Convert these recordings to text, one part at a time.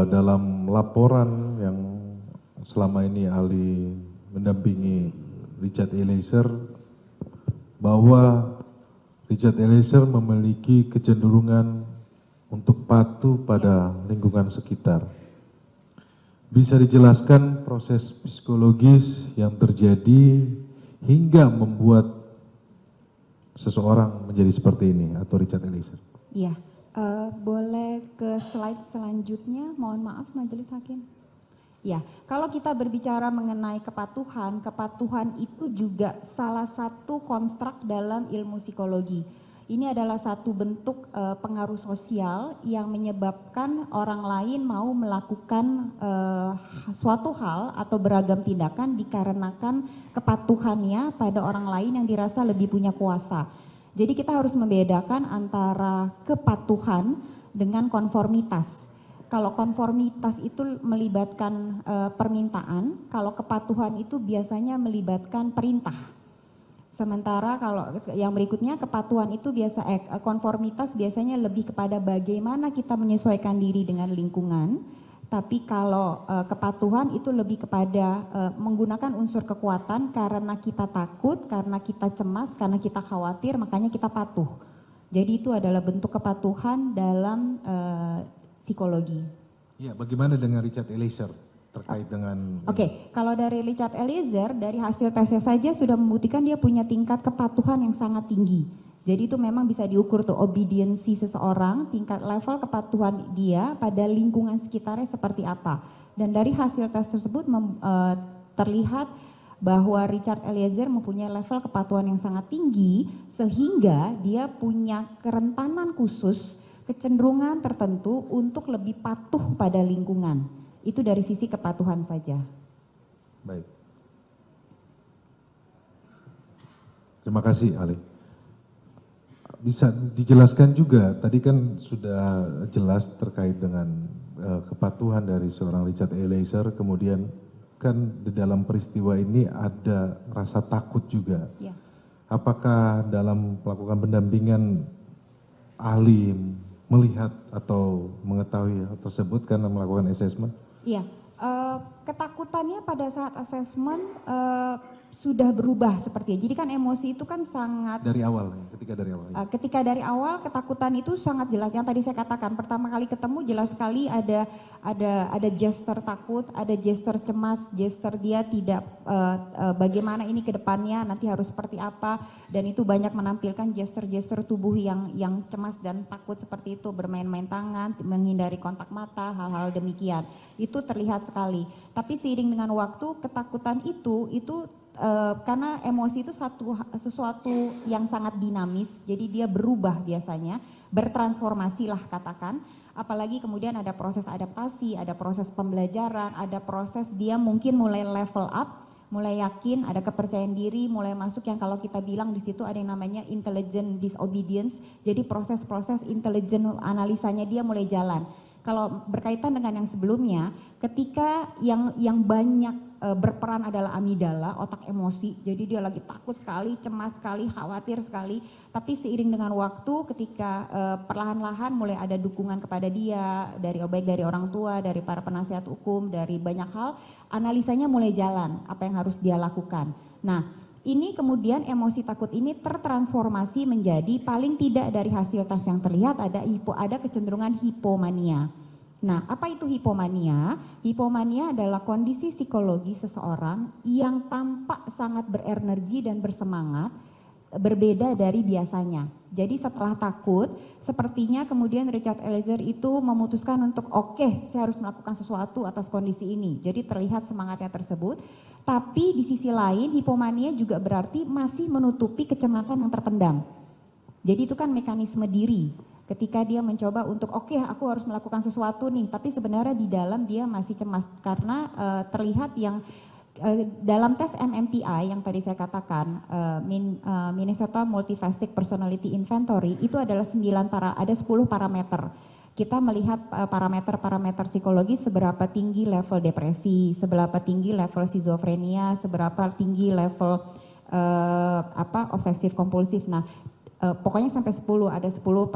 dalam laporan yang selama ini ahli mendampingi Richard Eliezer, bahwa Richard Eliezer memiliki kecenderungan untuk patuh pada lingkungan sekitar. Bisa dijelaskan proses psikologis yang terjadi hingga membuat seseorang menjadi seperti ini atau Richard Eliezer? Iya, boleh ke slide selanjutnya, mohon maaf Majelis Hakim. Ya, kalau kita berbicara mengenai kepatuhan, kepatuhan itu juga salah satu konstruk dalam ilmu psikologi. Ini adalah satu bentuk pengaruh sosial yang menyebabkan orang lain mau melakukan suatu hal atau beragam tindakan dikarenakan kepatuhannya pada orang lain yang dirasa lebih punya kuasa. Jadi kita harus membedakan antara kepatuhan dengan konformitas. Kalau konformitas itu melibatkan permintaan, kalau kepatuhan itu biasanya melibatkan perintah. Sementara kalau yang berikutnya kepatuhan itu konformitas biasanya lebih kepada bagaimana kita menyesuaikan diri dengan lingkungan. Tapi kalau kepatuhan itu lebih kepada menggunakan unsur kekuatan karena kita takut, karena kita cemas, karena kita khawatir, makanya kita patuh. Jadi itu adalah bentuk kepatuhan dalam psikologi. Ya, bagaimana dengan Richard Eliezer terkait dengan... Oke, kalau dari Richard Eliezer, dari hasil tesnya saja sudah membuktikan dia punya tingkat kepatuhan yang sangat tinggi. Jadi itu memang bisa diukur tuh obediensi seseorang, tingkat level kepatuhan dia pada lingkungan sekitarnya seperti apa. Dan dari hasil tes tersebut terlihat bahwa Richard Eliezer mempunyai level kepatuhan yang sangat tinggi sehingga dia punya kerentanan khusus, kecenderungan tertentu untuk lebih patuh pada lingkungan. Itu dari sisi kepatuhan saja. Baik. Terima kasih, Ali. Bisa dijelaskan juga, tadi kan sudah jelas terkait dengan kepatuhan dari seorang Richard Eliezer, kemudian kan di dalam peristiwa ini ada rasa takut juga. Ya. Apakah dalam melakukan pendampingan ahli melihat atau mengetahui hal tersebut karena melakukan assessment? Iya, ketakutannya pada saat assessment sudah berubah sepertinya. Jadi kan emosi itu kan sangat dari awal, ketika dari awal. Ketika dari awal ketakutan itu sangat jelas. Yang tadi saya katakan pertama kali ketemu jelas sekali ada gesture takut, ada gesture cemas, gesture dia tidak bagaimana ini ke depannya nanti harus seperti apa, dan itu banyak menampilkan gesture-gesture tubuh yang cemas dan takut seperti itu, bermain-main tangan, menghindari kontak mata, hal-hal demikian. Itu terlihat sekali. Tapi seiring dengan waktu ketakutan itu karena emosi itu sesuatu yang sangat dinamis, jadi dia berubah biasanya, bertransformasi lah katakan, apalagi kemudian ada proses adaptasi, ada proses pembelajaran, ada proses dia mungkin mulai level up, mulai yakin, ada kepercayaan diri, mulai masuk yang kalau kita bilang di situ ada yang namanya intelligent disobedience, jadi proses-proses intelligent analisanya dia mulai jalan. Kalau berkaitan dengan yang sebelumnya, ketika yang banyak berperan adalah amigdala, otak emosi, jadi dia lagi takut sekali, cemas sekali, khawatir sekali, tapi seiring dengan waktu ketika perlahan-lahan mulai ada dukungan kepada dia, baik dari orang tua, dari para penasihat hukum, dari banyak hal, analisanya mulai jalan, apa yang harus dia lakukan. Nah, ini kemudian emosi takut ini tertransformasi menjadi paling tidak dari hasil tes yang terlihat ada kecenderungan hipomania. Nah, apa itu hipomania? Hipomania adalah kondisi psikologi seseorang yang tampak sangat berenergi dan bersemangat, berbeda dari biasanya. Jadi setelah takut, sepertinya kemudian Richard Eliezer itu memutuskan untuk oke, saya harus melakukan sesuatu atas kondisi ini. Jadi terlihat semangatnya tersebut. Tapi di sisi lain hipomania juga berarti masih menutupi kecemasan yang terpendam. Jadi itu kan mekanisme diri. Ketika dia mencoba untuk oke, aku harus melakukan sesuatu nih, tapi sebenarnya di dalam dia masih cemas karena terlihat yang dalam tes MMPI yang tadi saya katakan, Minnesota Multifaceted Personality Inventory, itu adalah 10 parameter. Kita melihat parameter-parameter psikologis, seberapa tinggi level depresi, seberapa tinggi level skizofrenia, seberapa tinggi level obsesif kompulsif. Nah, Pokoknya sampai 10, ada 10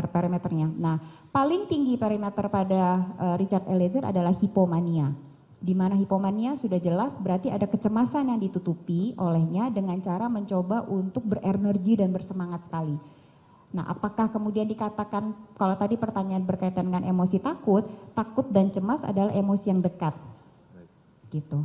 perimeternya. Nah, paling tinggi perimeter pada Richard Eliezer adalah hipomania. Di mana hipomania sudah jelas berarti ada kecemasan yang ditutupi olehnya dengan cara mencoba untuk berenergi dan bersemangat sekali. Nah, apakah kemudian dikatakan, kalau tadi pertanyaan berkaitan dengan emosi takut dan cemas adalah emosi yang dekat. Gitu.